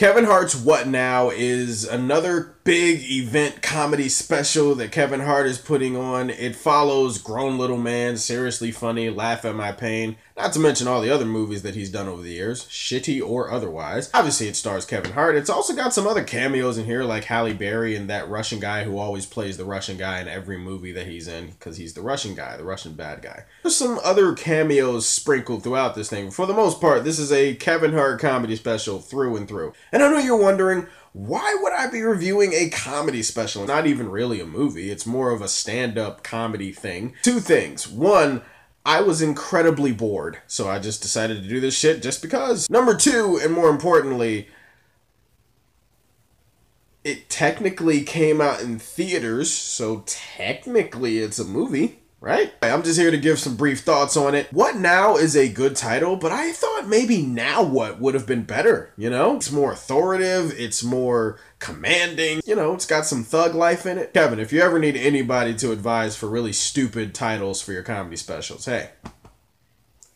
Kevin Hart's What Now is another big event comedy special that Kevin Hart is putting on. It follows Grown Little Man, Seriously Funny, Laugh at My Pain, not to mention all the other movies that he's done over the years, shitty or otherwise. Obviously it stars Kevin Hart. It's also got some other cameos in here like Halle Berry and that Russian guy who always plays the Russian guy in every movie that he's in because he's the Russian guy, the Russian bad guy. There's some other cameos sprinkled throughout this thing. For the most part, this is a Kevin Hart comedy special through and through. And I know you're wondering, why would I be reviewing a comedy special? Not even really a movie. It's more of a stand-up comedy thing. Two things. One, I was incredibly bored, so I just decided to do this shit just because. Number two, and more importantly, it technically came out in theaters, so technically it's a movie. Right? I'm just here to give some brief thoughts on it. What Now is a good title, but I thought maybe Now What would have been better, you know? It's more authoritative, it's more commanding, you know, it's got some thug life in it. Kevin, if you ever need anybody to advise for really stupid titles for your comedy specials, hey,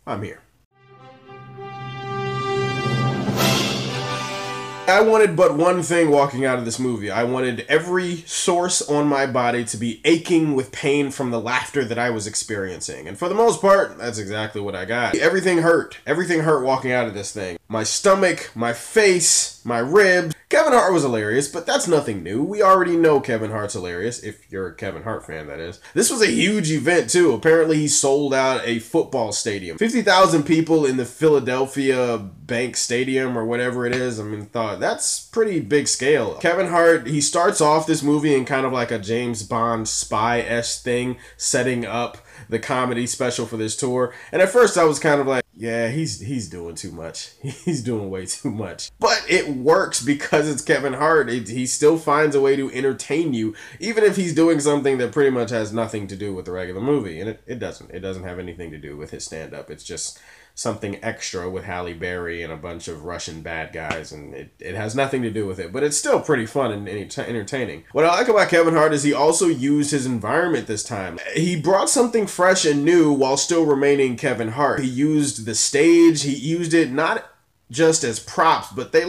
I'm here. I wanted but one thing walking out of this movie. I wanted every source on my body to be aching with pain from the laughter that I was experiencing. And for the most part, that's exactly what I got. Everything hurt. Everything hurt walking out of this thing. My stomach, my face, my ribs. Kevin Hart was hilarious, but that's nothing new. We already know Kevin Hart's hilarious, if you're a Kevin Hart fan, that is. This was a huge event, too. Apparently, he sold out a football stadium. 50,000 people in the Philadelphia Bank Stadium, or whatever it is. I mean, that's pretty big scale. Kevin Hart, he starts off this movie in kind of like a James Bond spy-esque thing, setting up the comedy special for this tour. And at first I was kind of like, yeah, he's doing too much. He's doing way too much. But it works because it's Kevin Hart. He still finds a way to entertain you, even if he's doing something that pretty much has nothing to do with the regular movie. And it doesn't. It doesn't have anything to do with his stand-up. It's just something extra with Halle Berry and a bunch of Russian bad guys, and it has nothing to do with it, but it's still pretty fun and entertaining. What I like about Kevin Hart is he also used his environment this time. He brought something fresh and new while still remaining Kevin Hart. He used the stage, he used it not just as props, but they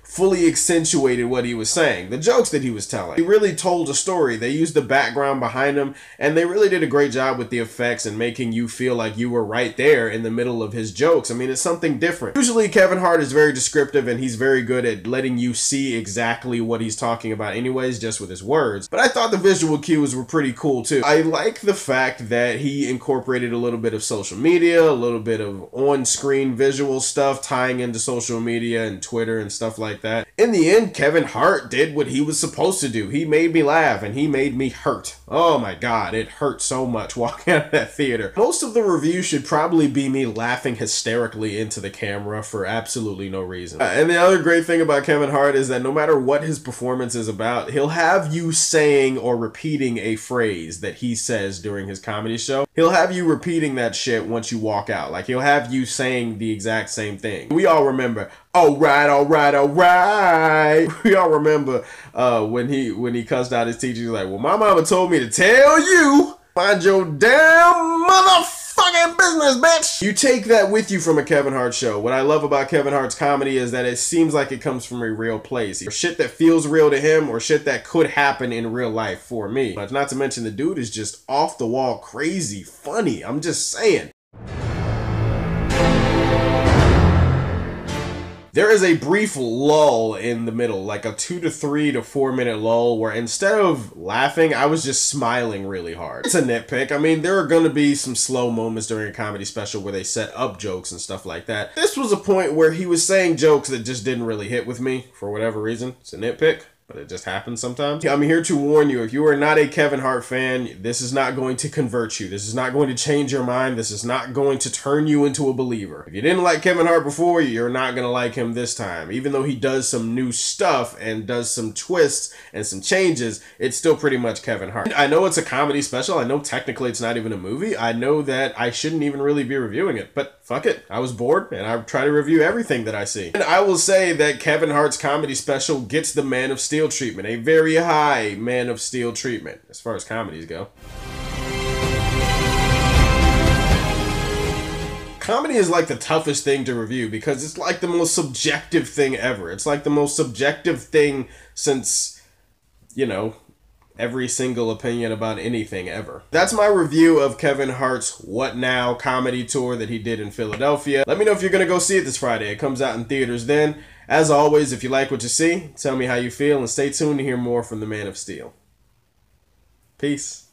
fully accentuated what he was saying, the jokes that he was telling. He really told a story. They used the background behind him, and they really did a great job with the effects and making you feel like you were right there in the middle of his jokes. I mean, it's something different. Usually Kevin Hart is very descriptive, and he's very good at letting you see exactly what he's talking about anyways, just with his words. But I thought the visual cues were pretty cool too. I like the fact that he incorporated a little bit of social media, a little bit of on-screen visual stuff tying into social media and Twitter and stuff like that. In the end, Kevin Hart did what he was supposed to do. He made me laugh and he made me hurt. Oh my God, it hurt so much walking out of that theater. Most of the review should probably be me laughing hysterically into the camera for absolutely no reason. And the other great thing about Kevin Hart is that no matter what his performance is about, he'll have you saying or repeating a phrase that he says during his comedy show. He'll have you repeating that shit once you walk out. Like, he'll have you saying the exact same thing. We all remember, all right, all right, all right. We all remember when he cussed out his teacher. He's like, well, my mama told me to tell you, mind your damn motherfucking business, bitch. You take that with you from a Kevin Hart show. What I love about Kevin Hart's comedy is that it seems like it comes from a real place. Or shit that feels real to him, or shit that could happen in real life for me. But not to mention the dude is just off the wall crazy funny. I'm just saying. There is a brief lull in the middle, like a 2 to 3 to 4 minute lull where instead of laughing, I was just smiling really hard. It's a nitpick. I mean, there are going to be some slow moments during a comedy special where they set up jokes and stuff like that. This was a point where he was saying jokes that just didn't really hit with me for whatever reason. It's a nitpick, but it just happens sometimes. I'm here to warn you, if you are not a Kevin Hart fan, this is not going to convert you. This is not going to change your mind. This is not going to turn you into a believer. If you didn't like Kevin Hart before, you're not going to like him this time. Even though he does some new stuff and does some twists and some changes, it's still pretty much Kevin Hart. I know it's a comedy special. I know technically it's not even a movie. I know that I shouldn't even really be reviewing it, but fuck it. I was bored and I try to review everything that I see. And I will say that Kevin Hart's comedy special gets the Man of Steel treatment, a very high Man of Steel treatment as far as comedies go. Comedy is like the toughest thing to review because it's like the most subjective thing ever. It's like the most subjective thing since, you know, every single opinion about anything ever. That's my review of Kevin Hart's What Now comedy tour that he did in Philadelphia. Let me know if you're gonna go see it this Friday. It comes out in theaters then. As always, if you like what you see, tell me how you feel and stay tuned to hear more from the Man of Steel. Peace.